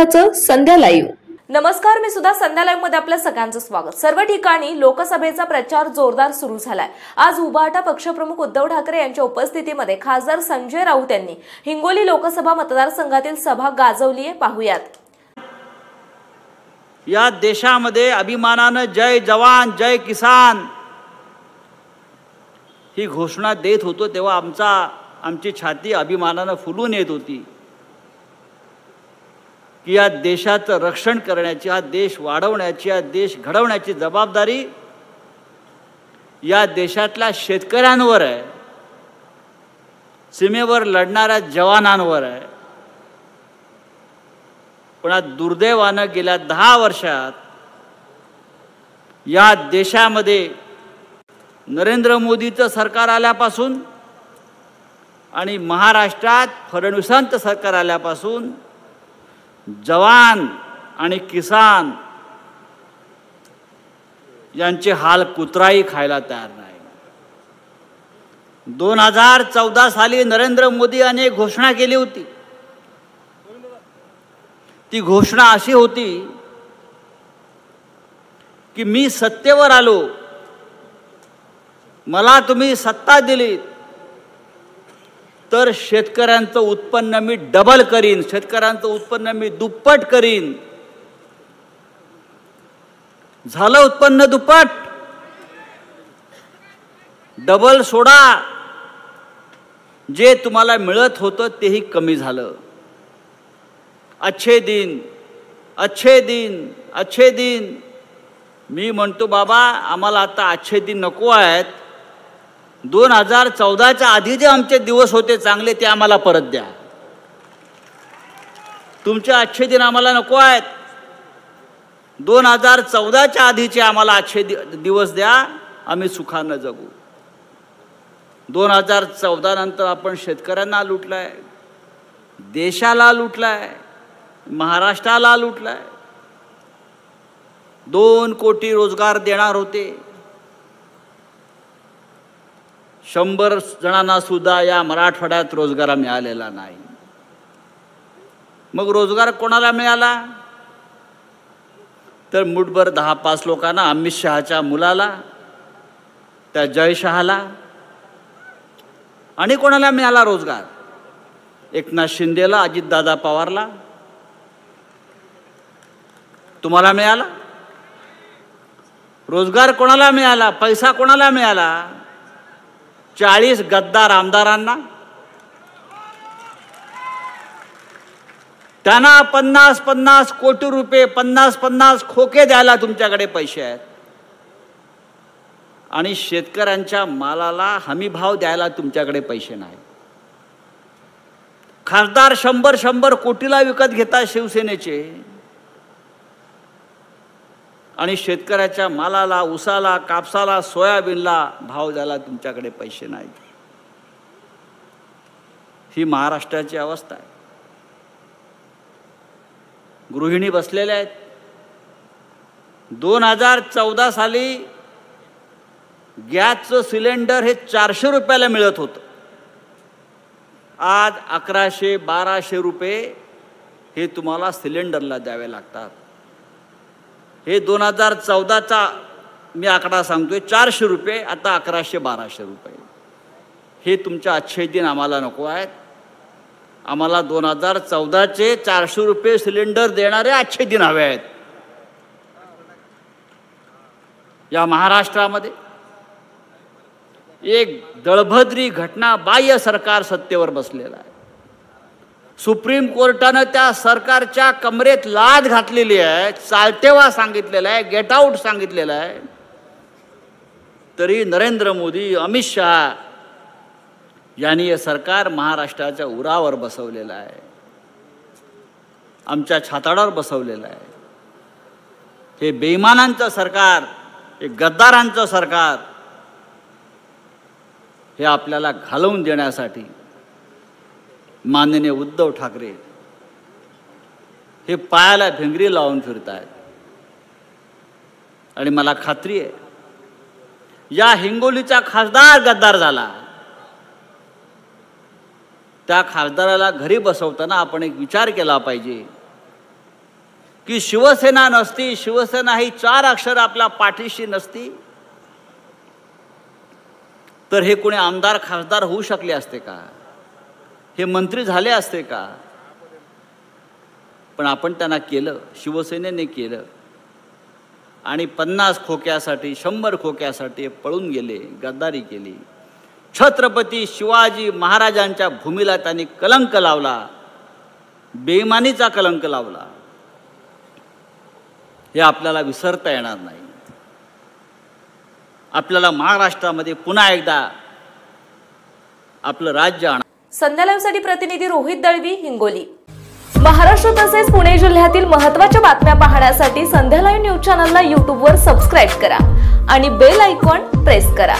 सुधाचं संध्या live. नमस्कार, मी सुद्धा संध्या live मध्ये आपल्या सगळ्यांचं स्वागत. सर्व ठिकाणी लोकसभेचा प्रचार जोरदार सुरू झालाय. आज उभाटा पक्षप्रमुख उद्धव ठाकरे यांच्या उपस्थितीमध्ये खासदार संजय राऊत यांनी हिंगोली लोकसभा मतदारसंघातील सभा गाजवली आहे. पाहूयात. या देशामध्ये अभिमानानं जय जवान जय किसान ही घोषणा देत होतो तेव्हा आमची छाती अभिमानानं फुलून येत होती की या देशाचं रक्षण करण्याची, हा देश वाढवण्याची, हा देश घडवण्याची जबाबदारी या देशातल्या शेतकऱ्यांवर आहे, सीमेवर लढणाऱ्या जवानांवर आहे. पण आज दुर्दैवानं गेल्या 10 वर्षात या देशामध्ये नरेंद्र मोदीचं सरकार आल्यापासून आणि महाराष्ट्रात फडणवीसांचं सरकार आल्यापासून जवान आणि किसान यांचे हाल कुत्राही खायला तयार नाही. 2014 साली नरेंद्र मोदी यांनी एक घोषणा केली होती. ती घोषणा अशी होती की मी सत्तेवर आलो, मला तुम्ही सत्ता दिली तर शेतकऱ्यांचं उत्पन्न मी डबल करीन, शेतकऱ्यांचं उत्पन्न मी दुप्पट करीन. झालं उत्पन्न दुप्पट? डबल सोडा, जे तुम्हाला मिळत होतं तेही कमी झालं. अच्छे दिन अच्छे दिन अच्छे दिन. मी म्हणतो बाबा आम्हाला आता अच्छे दिन नको आहेत. 2014च्या आधी जे आमचे दिवस होते चांगले ते आम्हाला परत द्या. तुमचे अच्छे दिन आम्हाला नको आहेत. 2014च्या आधीचे आम्हाला अच्छे दिवस द्या, आम्ही सुखानं जगू. 2014 नंतर आपण शेतकऱ्यांना लुटलाय, देशाला लुटलाय, महाराष्ट्राला लुटलाय. 2 कोटी रोजगार देणार होते, 100 जणांना सुद्धा या मराठवाड्यात रोजगार मिळालेला नाही. मग रोजगार कोणाला मिळाला? तर मुठभर 10-5 लोकांना, अमित शहाच्या मुलाला, त्या जय शहाला. आणि कोणाला मिळाला रोजगार? एकनाथ शिंदेला, अजितदादा पवारला. तुम्हाला मिळाला रोजगार? कोणाला मिळाला? पैसा कोणाला मिळाला? 40 गद्दार आमदारांना. त्यांना 50-50 कोटी रुपये, 50-50 खोके द्यायला तुमच्याकडे पैसे आहेत. आणि शेतकऱ्यांच्या मालाला हमी भाव द्यायला तुमच्याकडे पैसे नाही. खासदार 100 कोटीला विकत घेतात शिवसेनेचे, आणि शेतकऱ्याच्या मालाला, उसाला, कापसाला, सोयाबीनला भाव द्यायला तुमच्याकडे पैसे नाहीत. ही महाराष्ट्राची अवस्था आहे. गृहिणी बसलेल्या आहेत. 2014 साली गॅसचं सिलेंडर हे 400 रुपयाला मिळत होतं. आज 1100-1200 रुपये हे तुम्हाला सिलेंडरला द्यावे लागतात. हे 2014चा मी आकडा सांगतोय. 400 रुपये, आता 1100-1200 रुपये. हे तुमच्या अच्छे दिन आम्हाला नको आहेत. आम्हाला 2014चे 400 रुपये सिलेंडर देणारे अच्छे दिन हवे आहेत. या महाराष्ट्रामध्ये एक दळभद्री घटना, बाह्य सरकार सत्तेवर बसलेलं आहे. सुप्रीम कोर्टानं त्या सरकारच्या कमरेत लाद घातलेली आहे, चालतेवा सांगितलेला आहे, गेट आउट सांगितलेलं आहे. तरी नरेंद्र मोदी, अमित शहा यांनी हे सरकार महाराष्ट्राच्या उरावर बसवलेलं आहे, आमच्या छाताडावर बसवलेलं आहे. हे बेईमानांचं सरकार, हे गद्दारांचं सरकार, हे आपल्याला घालवून देण्यासाठी माननीय उद्धव ठाकरे हे पायाला भिंगरी लावून फिरत आहेत. आणि मला खात्री आहे या हिंगोलीचा खासदार गद्दार झाला, त्या खासदाराला घरी बसवताना आपण एक विचार केला पाहिजे की शिवसेना नसती, शिवसेना ही 4 अक्षर आपल्या पाठीशी नसती, तर हे कोणी आमदार खासदार होऊ शकले असते का? हे मंत्री झाले असते का? पण आपण त्यांना केलं, शिवसेनेने केलं आणि 50 खोक्यासाठी 100 खोक्यासाठी पळून गेले, गद्दारी केली. छत्रपती शिवाजी महाराजांच्या भूमीला त्यांनी कलंक लावला, बेईमानीचा कलंक लावला. हे आपल्याला विसरता येणार नाही. आपल्याला महाराष्ट्रामध्ये पुन्हा एकदा आपलं राज्य आणा. संध्या लाईव्हसाठी प्रतिनिधी रोहित दळवी, हिंगोली. महाराष्ट्र तसेच पुणे जिल्ह्यातील महत्त्वाच्या बातम्या पाहण्यासाठी संध्या लाईव्ह न्यूज चॅनलला YouTube वर सबस्क्राईब करा आणि बेल आयकॉन प्रेस करा.